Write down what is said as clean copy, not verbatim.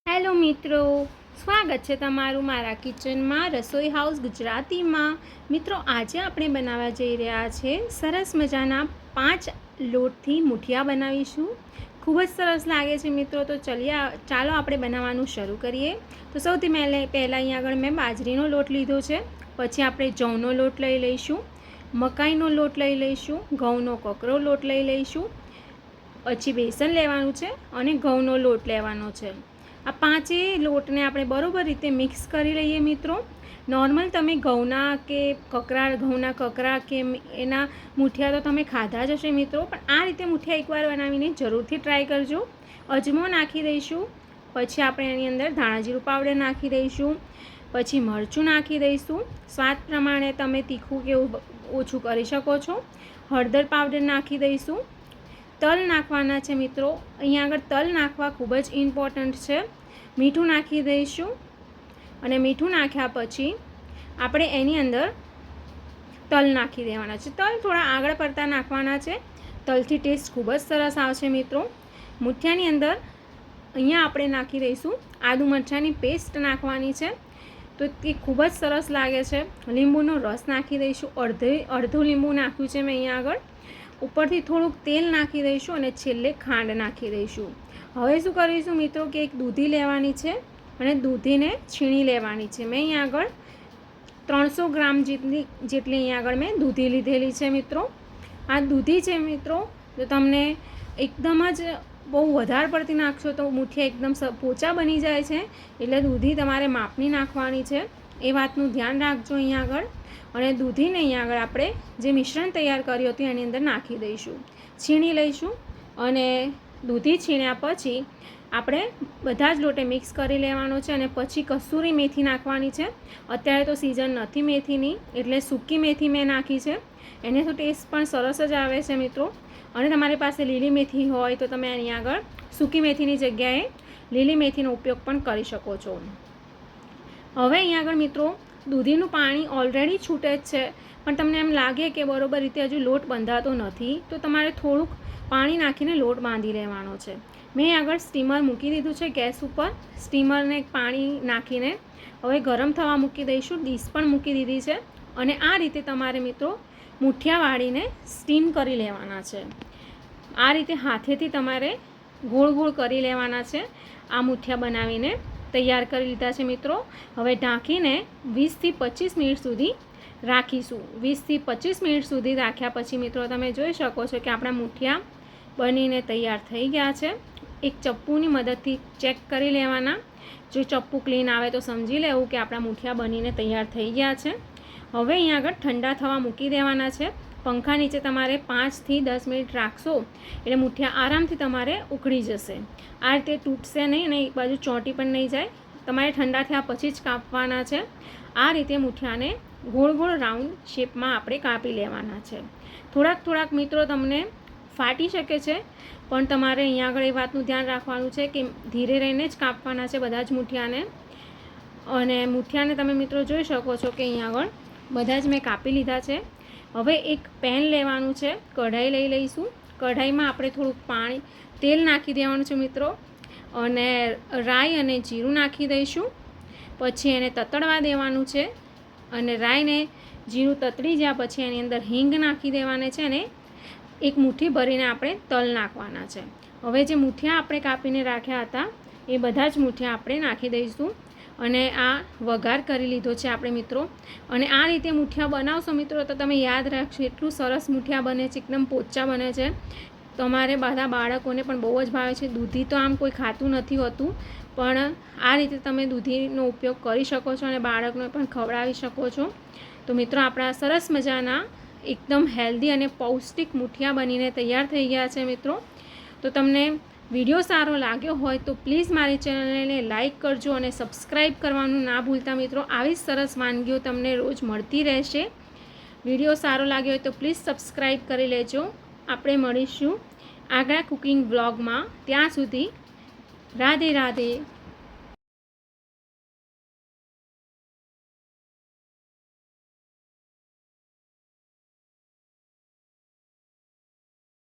Hello મિત્રો, સ્વાગત છે તમારું મારા કિચનમાં રસોઈ હાઉસ ગુજરાતીમાં। મિત્રો, આજે આપણે બનાવવા જઈ રહ્યા છે સરસ મજાના 5 લોટથી મુઠિયા બનાવીશું। ખૂબ જ સરસ લાગે છે મિત્રો। તો ચાલો આપણે બનાવવાનું શરૂ કરીએ। તો સૌથી પહેલાં અહીંયા આગળ મેં બાજરીનો લોટ લીધો છે, પછી આપણે જવનો લોટ લઈ લઈશું, મકાઈનો લોટ લઈ લઈશું, ઘઉંનો કકરો લોટ લઈ લઈશું, પછી બેસન લેવાનું છે અને ઘઉંનો લોટ લેવાનો છે। આ 5 લોટને આપણે બરોબર રીતે મિક્સ કરી લઈએ મિત્રો। નોર્મલ તમે ઘઉંના કકરા કે એના મુઠિયા તો તમે ખાધા જ હશે મિત્રો, પણ આ રીતે મુઠિયા એકવાર બનાવીને જરૂરથી ટ્રાય કરજો। અજમો નાખી દઈશું, પછી આપણે એની અંદર ધાણા જીરું પાવડર નાખી દઈશું, પછી મરચું નાખી દઈશું, સ્વાદ પ્રમાણે તમે તીખું કે ઓછું કરી શકો છો। હળદર પાવડર નાખી દઈશું, તલ નાખવાના છે મિત્રો। અહીંયા આગળ તલ નાખવા ખૂબ જ ઇમ્પોર્ટન્ટ છે। મીઠું નાખી દઈશું અને મીઠું નાખ્યા પછી આપણે એની અંદર તલ નાખી દેવાના છે। તલ થોડા આગળ પડતા નાખવાના છે, તલથી ટેસ્ટ ખૂબ જ સરસ આવશે મિત્રો। મુઠિયાની અંદર અહીંયા આપણે નાખી દઈશું આદુ મરચાંની પેસ્ટ નાખવાની છે, તો તે ખૂબ જ સરસ લાગે છે। લીંબુનો રસ નાખી દઈશું, અડધું લીંબુ નાખ્યું છે મેં અહીંયા આગળ। ઉપરથી થોડુંક તેલ નાખી દઈશું અને છેલ્લે ખાંડ નાખી દઈશું। હવે શું કરીશું મિત્રો કે એક દૂધી લેવાની છે અને દૂધીને છીણી લેવાની છે। મેં અહીંયા આગળ 300 ગ્રામ જેટલી અહીંયા આગળ મેં દૂધી લીધેલી છે મિત્રો। આ દૂધી છે મિત્રો, તો તમને એકદમ જ બહુ વધારે પડતી નાખશો તો મુઠિયા એકદમ પોચા બની જાય છે, એટલે દૂધી તમારે માપની નાખવાની છે, એ વાતનું ધ્યાન રાખજો અહીંયા આગળ। અને દૂધીને અહીંયા આગળ આપણે જે મિશ્રણ તૈયાર કર્યું હતું એની અંદર નાખી દઈશું, છીણી લઈશું અને દૂધી છીણ્યા પછી આપણે બધા જ લોટે મિક્સ કરી લેવાનો છે અને પછી કસૂરી મેથી નાખવાની છે। અત્યારે તો સિઝન નથી મેથીની, એટલે સૂકી મેથી મેં નાખી છે, એને તો ટેસ્ટ પણ સરસ જ આવે છે મિત્રો। અને તમારી પાસે લીલી મેથી હોય તો તમે અહીં આગળ સૂકી મેથીની જગ્યાએ લીલી મેથીનો ઉપયોગ પણ કરી શકો છો। હવે અહીં આગળ મિત્રો દૂધીનું પાણી ઓલરેડી છૂટે જ છે, પણ તમને એમ લાગે કે બરોબર રીતે હજુ લોટ બંધાતો નથી, તો તમારે થોડુંક પાણી નાખીને લોટ બાંધી લેવાનો છે। મેં આગળ સ્ટીમર મૂકી દીધું છે ગેસ ઉપર, સ્ટીમરને પાણી નાખીને હવે ગરમ થવા મૂકી દઈશું। ડીશ પણ મૂકી દીધી છે અને આ રીતે તમારે મિત્રો મુઠિયા વાળીને સ્ટીમ કરી લેવાના છે। આ રીતે હાથેથી તમારે ગોળ ગોળ કરી લેવાના છે। આ મુઠિયા બનાવીને તૈયાર કરી લીધા છે મિત્રો। હવે ઢાંકીને 20 થી 25 મિનિટ સુધી રાખીશું। 20 થી 25 મિનિટ સુધી રાખ્યા પછી મિત્રો તમે જોઈ શકો છો કે આપણા મુઠિયા બનીને તૈયાર થઈ ગયા છે। એક ચપ્પુની મદદથી ચેક કરી લેવાના, જો ચપ્પુ ક્લીન આવે તો સમજી લેવું કે આપણા મુઠિયા બનીને તૈયાર થઈ ગયા છે। હવે અહીંયા આગળ ઠંડા થવા મૂકી દેવાના છે। પંખા નીચે તમારે 5 થી 10 મિનિટ રાખશો એટલે મુઠિયા આરામથી તમારે ઉકળી જશે। આ રીતે તૂટશે નહીં અને એક બાજુ ચોંટી પણ નહીં જાય। તમારે ઠંડા થયા પછી જ કાપવાના છે। આ રીતે મુઠિયાને ગોળ ગોળ રાઉન્ડ શેપમાં આપણે કાપી લેવાના છે। થોડાક મિત્રો તમને ફાટી શકે છે, પણ તમારે અહીંયા આગળ એ વાતનું ધ્યાન રાખવાનું છે કે ધીરે રહીને જ કાપવાના છે બધા જ મુઠિયાને। અને મુઠિયાને તમે મિત્રો જોઈ શકો છો કે અહીંયા આગળ બધા જ મેં કાપી લીધા છે। હવે એક પેન લેવાનું છે, કઢાઈ લઈ લઈશું। કઢાઈમાં આપણે થોડુંક તેલ નાખી દેવાનું છે મિત્રો, અને રાઈ અને જીરું નાખી દઈશું। પછી એને તતડવા દેવાનું છે અને રાઈને જીરું તતડી ગયા પછી એની અંદર હિંગ નાખી દેવાને છે અને એક મુઠ્ઠી ભરીને આપણે તલ નાખવાના છે। હવે જે મુઠિયા આપણે કાપીને રાખ્યા હતા એ બધા જ મુઠિયા આપણે નાખી દઈશું અને આ વઘાર કરી લીધો છે આપણે મિત્રો। અને આ રીતે મુઠિયા બનાવશો મિત્રો તો તમે યાદ રાખશો એટલું સરસ મુઠિયા બને છે, એકદમ પોચા બને છે। તમારે બધા બાળકોને પણ બહુ જ ભાવે છે। દૂધી તો આમ કોઈ ખાતું નથી હોતું, પણ આ રીતે તમે દૂધીનો ઉપયોગ કરી શકો છો અને બાળકને પણ ખવડાવી શકો છો। તો મિત્રો આપણા સરસ મજાના એકદમ હેલ્ધી અને પૌષ્ટિક મુઠિયા બનીને તૈયાર થઈ ગયા છે મિત્રો। તો તમને વિડીયો સારો લાગ્યો હોય તો પ્લીઝ મારી ચેનલને લાઇક કરજો અને સબસ્ક્રાઈબ કરવાનું ના ભૂલતા મિત્રો। આવી સરસ વાનગીઓ તમને રોજ મળતી રહેશે। વિડીયો સારો લાગ્યો હોય તો પ્લીઝ સબસ્ક્રાઈબ કરી લેજો। આપણે મળીશું આગળ કુકિંગ વ્લોગમાં, ત્યાં સુધી રાધે રાધે।